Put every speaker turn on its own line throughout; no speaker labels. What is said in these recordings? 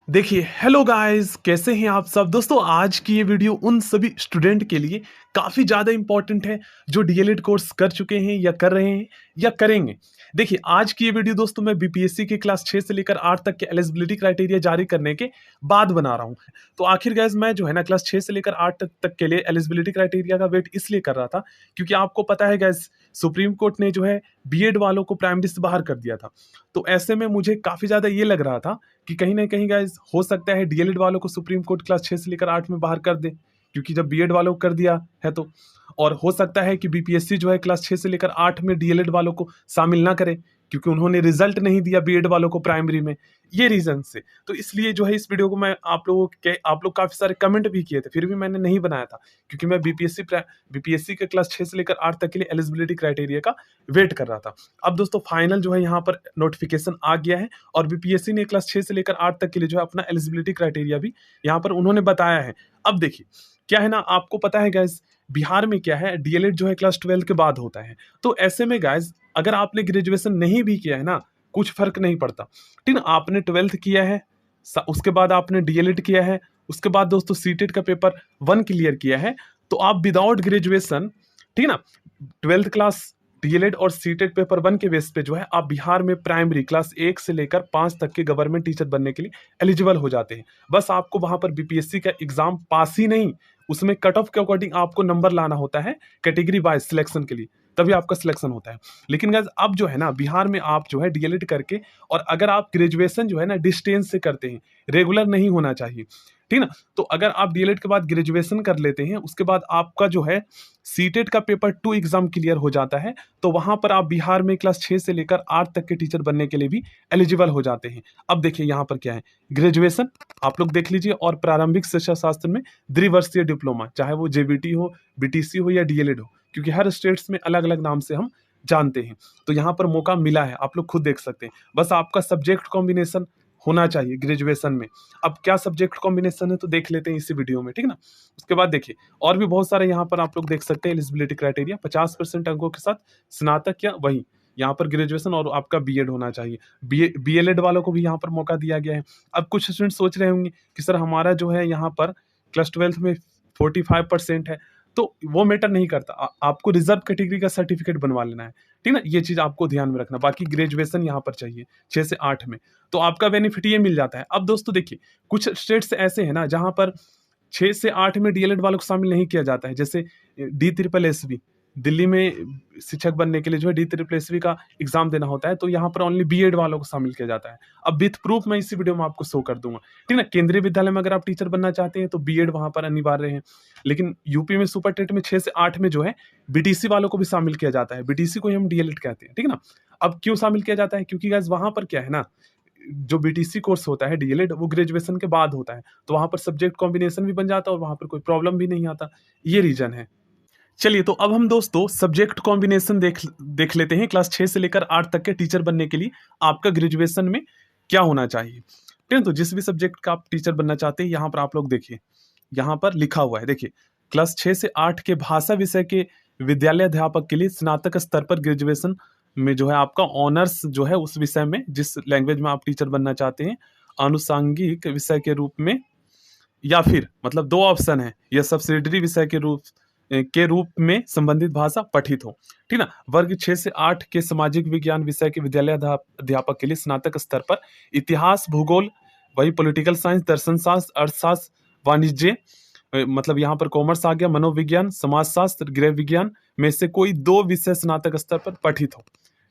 देखिए, hello guys, कैसे हैं आप सब दोस्तों। आज की ये वीडियो उन सभी स्टूडेंट के लिए काफ़ी ज़्यादा इंपॉर्टेंट है जो डीएलएड कोर्स कर चुके हैं या कर रहे हैं या करेंगे। देखिए, आज की ये वीडियो दोस्तों मैं बीपीएससी के क्लास 6 से लेकर 8 तक के एलिजिबिलिटी क्राइटेरिया जारी करने के बाद बना रहा हूँ। तो आखिर गाइस मैं जो है ना क्लास 6 से लेकर 8 तक के लिए एलिजिबिलिटी क्राइटेरिया का वेट इसलिए कर रहा था क्योंकि आपको पता है गाइस, सुप्रीम कोर्ट ने जो है बीएड वालों को प्राइमरी से बाहर कर दिया था। तो ऐसे में मुझे काफ़ी ज़्यादा ये लग रहा था कि कहीं न कहीं गाइस हो सकता है डीएलएड वालों को सुप्रीम कोर्ट क्लास 6 से लेकर 8 में बाहर कर दे, क्योंकि जब बीएड वालों को कर दिया है तो। और हो सकता है कि बीपीएससी जो है क्लास 6 से लेकर 8 में डीएलएड वालों को शामिल ना करे, क्योंकि उन्होंने रिजल्ट नहीं दिया बीएड वालों को प्राइमरी में, ये रीज़न से। तो इसलिए जो है इस वीडियो को मैं आप लोग काफ़ी सारे कमेंट भी किए थे, फिर भी मैंने नहीं बनाया था, क्योंकि मैं बीपीएससी के क्लास 6 से लेकर 8 तक के लिए एलिजिबिलिटी क्राइटेरिया का वेट कर रहा था। अब दोस्तों फाइनल जो है यहाँ पर नोटिफिकेशन आ गया है और बीपीएससी ने क्लास 6 से लेकर 8 तक के लिए जो है अपना एलिजिबिलिटी क्राइटेरिया भी यहाँ पर उन्होंने बताया है। अब देखिए, क्या है ना, आपको पता है गाइस, बिहार में क्या है, डीएलएड जो है क्लास 12 के बाद होता है। तो ऐसे में गाइस, अगर आपने ग्रेजुएशन नहीं भी किया है ना, कुछ फर्क नहीं पड़ता। ठीक ना, आपने 12th किया है, उसके बाद आपने डीएलएड किया है, उसके बाद दोस्तों सीटेट का पेपर 1 क्लियर किया है, तो आप विदाउट ग्रेजुएशन, ठीक ना, 12th क्लास डीएलएड और सीटेट पेपर 1 के बेस पे जो है आप बिहार में प्राइमरी क्लास 1 से लेकर 5 तक के गवर्नमेंट टीचर बनने के लिए एलिजिबल हो जाते हैं। बस आपको वहां पर बीपीएससी का एग्जाम पास ही नहीं, उसमें कट ऑफ के अकॉर्डिंग आपको नंबर लाना होता है कैटेगरी वाइज सिलेक्शन के लिए, तभी आपका सिलेक्शन होता है। लेकिन गाइस अब जो है ना बिहार में आप जो है डीएलएड करके, और अगर आप ग्रेजुएशन जो है ना डिस्टेंस से करते हैं, रेगुलर नहीं होना चाहिए, ठीक ना। तो अगर आप डीएलएड के बाद ग्रेजुएशन कर लेते हैं, उसके बाद आपका जो है सीटेट का पेपर 2 एग्जाम क्लियर हो जाता है, तो वहां पर आप बिहार में क्लास 6 से लेकर 8 तक के टीचर बनने के लिए भी एलिजिबल हो जाते हैं। अब देखिए यहाँ पर क्या है, ग्रेजुएशन आप लोग देख लीजिए, और प्रारंभिक शिक्षा शास्त्र में द्विवर्षीय डिप्लोमा, चाहे वो जेबीटी हो, बीटीसी हो या डीएलएड हो, क्योंकि हर स्टेट्स में अलग अलग नाम से हम जानते हैं। तो यहाँ पर मौका मिला है, आप लोग खुद देख सकते हैं। बस आपका सब्जेक्ट कॉम्बिनेशन होना चाहिए ग्रेजुएशन में। अब क्या सब्जेक्ट कॉम्बिनेशन है तो देख लेते हैं इसी वीडियो में, ठीक ना। उसके बाद देखिए और भी बहुत सारे यहाँ पर आप लोग देख सकते हैं एलिजिबिलिटी क्राइटेरिया। 50% अंकों के साथ स्नातक या वही यहाँ पर ग्रेजुएशन और आपका बीएड होना चाहिए। बीएलएड वालों को भी यहाँ पर मौका दिया गया है। अब कुछ स्टूडेंट सोच रहे होंगे कि सर हमारा जो है यहाँ पर क्लास 12 में 45% है, तो वो मैटर नहीं करता। आपको रिजर्व कैटेगरी का सर्टिफिकेट बनवा लेना है, ठीक ना। ये चीज आपको ध्यान में रखना, बाकी ग्रेजुएशन यहाँ पर चाहिए 6 से 8 में, तो आपका बेनिफिट ये मिल जाता है। अब दोस्तों देखिए, कुछ स्टेट्स ऐसे हैं ना जहां पर 6 से 8 में डीएलएड वालों को शामिल नहीं किया जाता है, जैसे D triple S B, Delhi में शिक्षक बनने के लिए जो है डी ट्रिपल एस बी का एग्जाम देना होता है, तो यहाँ पर ओनली बीएड वालों को शामिल किया जाता है। अब विथ प्रूफ मैं इसी वीडियो में आपको शो कर दूंगा, ठीक ना। केंद्रीय विद्यालय में अगर आप टीचर बनना चाहते हैं तो बीएड वहां पर अनिवार्य है, लेकिन यूपी में सुपर टेट में 6 से 8 में जो है बीटीसी वालों को भी शामिल किया जाता है। बीटीसी को ही हम डीएलएड कहते हैं, ठीक ना। अब क्यों शामिल किया जाता है, क्योंकि गाइस वहां पर क्या है ना, जो बीटीसी कोर्स होता है डीएलएड, वो ग्रेजुएशन के बाद होता है, तो वहां पर सब्जेक्ट कॉम्बिनेशन भी बन जाता है और वहां पर कोई प्रॉब्लम भी नहीं आता, ये रीजन है। चलिए, तो अब हम दोस्तों सब्जेक्ट कॉम्बिनेशन देख लेते हैं। क्लास 6 से लेकर 8 तक के टीचर बनने के लिए आपका ग्रेजुएशन में क्या होना चाहिए, ठीक है। तो जिस भी सब्जेक्ट का आप टीचर बनना चाहते हैं, यहाँ पर आप लोग देखिए, यहाँ पर लिखा हुआ है, देखिए, क्लास 6 से 8 के भाषा विषय के विद्यालय अध्यापक के लिए स्नातक स्तर पर ग्रेजुएशन में जो है आपका ऑनर्स जो है उस विषय में, जिस लैंग्वेज में आप टीचर बनना चाहते हैं, आनुषंगिक विषय के रूप में, या फिर मतलब दो ऑप्शन है, या सब्सिडरी विषय के रूप में संबंधित भाषा पठित हो, ठीक ना। वर्ग 6 से 8 के सामाजिक विज्ञान विषय के विद्यालय अध्यापक के लिए स्नातक स्तर पर इतिहास, भूगोल, वही पॉलिटिकल साइंस, दर्शन शास्त्र, अर्थशास्त्र, वाणिज्य, मतलब यहाँ पर कॉमर्स आ गया, मनोविज्ञान, समाजशास्त्र, गृह विज्ञान में से कोई 2 विषय स्नातक स्तर पर पठित हो,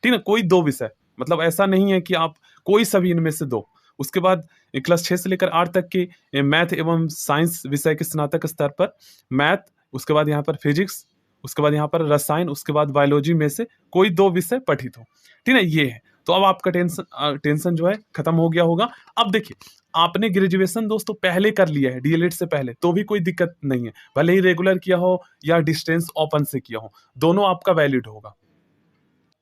ठीक ना। कोई 2 विषय, मतलब ऐसा नहीं है कि आप कोई सभी इनमें से 2। उसके बाद क्लास 6 से लेकर 8 तक के मैथ एवं साइंस विषय के स्नातक स्तर पर मैथ, उसके बाद यहाँ पर फिजिक्स, उसके बाद यहाँ पर रसायन, उसके बाद बायोलॉजी में से कोई 2 विषय पठित हो, ठीक है। ये है, तो अब आपका टेंशन जो है खत्म हो गया होगा। अब देखिए, आपने ग्रेजुएशन दोस्तों पहले कर लिया है डीएलएड से पहले, तो भी कोई दिक्कत नहीं है, भले ही रेगुलर किया हो या डिस्टेंस ओपन से किया हो, दोनों आपका वैलिड होगा।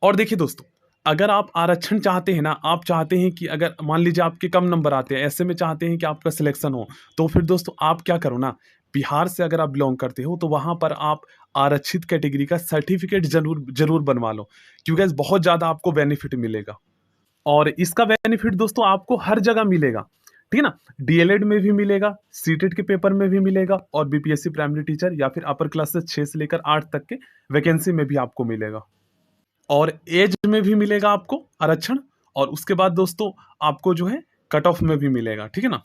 और देखिए दोस्तों, अगर आप आरक्षण चाहते हैं ना, आप चाहते हैं कि अगर मान लीजिए आपके कम नंबर आते हैं, ऐसे में चाहते हैं कि आपका सिलेक्शन हो, तो फिर दोस्तों आप क्या करो ना, बिहार से अगर आप बिलोंग करते हो तो वहां पर आप आरक्षित कैटेगरी का सर्टिफिकेट जरूर जरूर बनवा लो, क्योंकि बहुत ज्यादा आपको बेनिफिट मिलेगा। और इसका बेनिफिट दोस्तों आपको हर जगह मिलेगा, ठीक है ना। डीएलएड में भी मिलेगा, सीटेट के पेपर में भी मिलेगा और बीपीएससी प्राइमरी टीचर या फिर अपर क्लासेस 6 से लेकर 8 तक के वैकेंसी में भी आपको मिलेगा और एज में भी मिलेगा आपको आरक्षण। और उसके बाद दोस्तों आपको जो है कट ऑफ में भी मिलेगा, ठीक है ना।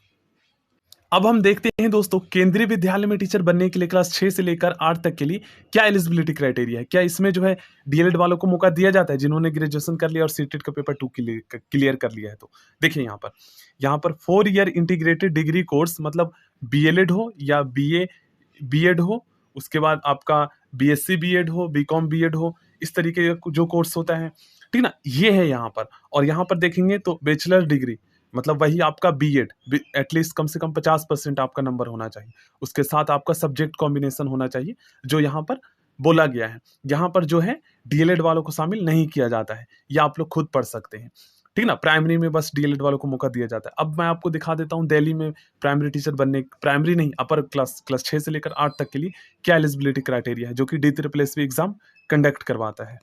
अब हम देखते हैं दोस्तों केंद्रीय विद्यालय में टीचर बनने के लिए क्लास 6 से लेकर 8 तक के लिए क्या एलिजिबिलिटी क्राइटेरिया है, क्या इसमें जो है डीएलएड वालों को मौका दिया जाता है जिन्होंने ग्रेजुएशन कर लिया और सीटेट का पेपर 2 क्लियर कर लिया है। तो देखिए यहाँ पर 4 ईयर इंटीग्रेटेड डिग्री कोर्स मतलब बीएलएड हो या बीएड हो, उसके बाद आपका बीएससी बीएड हो, बीकॉम बीएड हो, इस तरीके का जो कोर्स होता है, ठीक ना, ये है यहाँ पर। और यहाँ पर देखेंगे तो बैचलर डिग्री मतलब वही आपका बीएड, एटलीस्ट कम से कम 50% आपका नंबर होना चाहिए, उसके साथ आपका सब्जेक्ट कॉम्बिनेशन होना चाहिए जो यहाँ पर बोला गया है। यहाँ पर जो है डीएलएड वालों को शामिल नहीं किया जाता है, या आप लोग खुद पढ़ सकते हैं, ठीक ना। प्राइमरी में बस डीएलएड वालों को मौका दिया जाता है। अब मैं आपको दिखा देता हूँ दिल्ली में प्राइमरी टीचर बनने, प्राइमरी नहीं अपर क्लास 6 से लेकर 8 तक के लिए क्या एलिजिबिलिटी क्राइटेरिया है जो कि DSSB एग्जाम कंडक्ट करवाता है,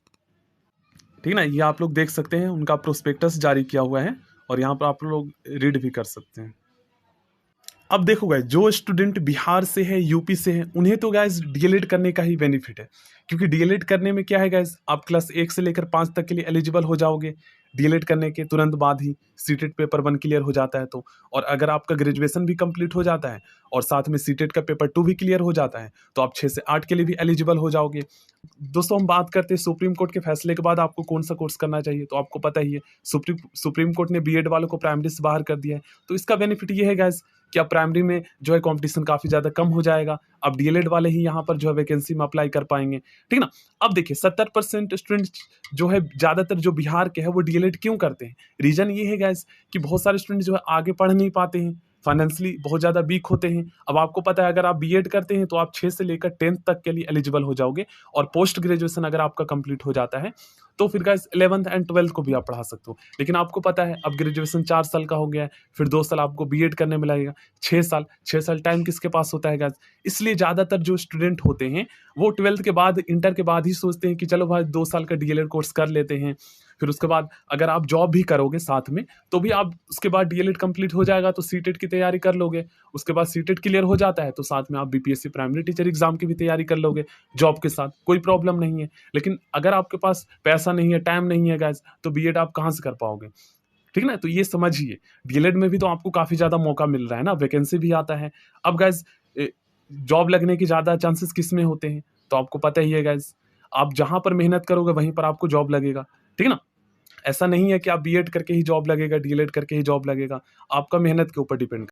ठीक ना। ये आप लोग देख सकते हैं, उनका प्रोस्पेक्टस जारी किया हुआ है और यहाँ पर आप लोग रीड भी कर सकते हैं। अब देखो गाइस, जो स्टूडेंट बिहार से है, यूपी से है, उन्हें तो गाइस डीएलएड करने का ही बेनिफिट है, क्योंकि डीएलएड करने में क्या है गाइस, आप क्लास 1 से लेकर 5 तक के लिए एलिजिबल हो जाओगे। डीएलएड करने के तुरंत बाद ही सीटेट पेपर 1 क्लियर हो जाता है तो, और अगर आपका ग्रेजुएशन भी कंप्लीट हो जाता है और साथ में सीटेट का पेपर 2 भी क्लियर हो जाता है तो आप 6 से 8 के लिए भी एलिजिबल हो जाओगे। दोस्तों हम बात करते हैं सुप्रीम कोर्ट के फैसले के बाद आपको कौन सा कोर्स करना चाहिए, तो आपको पता ही है सुप्रीम कोर्ट ने बीएड वालों को प्राइमरी से बाहर कर दिया है। तो इसका बेनिफिट ये है गाइस कि अब प्राइमरी में जो है कंपटीशन काफी ज्यादा कम हो जाएगा, अब डीएलएड वाले ही यहाँ पर जो है वैकेंसी में अप्लाई कर पाएंगे, ठीक ना। अब देखिए 70% स्टूडेंट जो है ज्यादातर जो बिहार के है वो डीएलएड क्यों करते हैं, रीजन ये है गाइस कि बहुत सारे स्टूडेंट जो है आगे पढ़ नहीं पाते हैं, फाइनेंशियली बहुत ज्यादा वीक होते हैं। अब आपको पता है अगर आप बीएड करते हैं तो आप 6 से लेकर 10th तक के लिए एलिजिबल हो जाओगे, और पोस्ट ग्रेजुएशन अगर आपका कंप्लीट हो जाता है तो फिर गाइस 11th एंड 12th को भी आप पढ़ा सकते हो। लेकिन आपको पता है अब ग्रेजुएशन 4 साल का हो गया है, फिर 2 साल आपको बीएड करने में लगेगा, 6 साल टाइम किसके पास होता है गाइस। इसलिए ज्यादातर जो स्टूडेंट होते हैं वो 12th के बाद, इंटर के बाद ही सोचते हैं कि चलो भाई 2 साल का डीएलएड कोर्स कर लेते हैं, फिर उसके बाद अगर आप जॉब भी करोगे साथ में तो भी आप उसके बाद डीएलएड कंप्लीट हो जाएगा तो सीटेट की तैयारी कर लोगे, उसके बाद सीटेट क्लियर हो जाता है तो साथ में आप बीपीएससी प्राइमरी टीचर एग्जाम की भी तैयारी कर लोगे जॉब के साथ, कोई प्रॉब्लम नहीं है। लेकिन अगर आपके पास पैसा नहीं है, टाइम नहीं है गाइस, तो बीएड आप कहाँ से कर पाओगे, ठीक ना। तो ये समझिए डीएलएड में भी तो आपको काफी ज्यादा मौका मिल रहा है ना, वैकेंसी भी आता है। अब गाइस जॉब लगने की ज्यादा चांसेस किस में होते हैं, तो आपको पता ही है गाइस, आप जहां पर मेहनत करोगे वहीं पर आपको जॉब लगेगा, ठीक ना। ऐसा नहीं है कि आप बीएड करके ही जॉब लगेगा, डीएलएड करके ही जॉब लगेगा, आपका मेहनत के ऊपर डिपेंड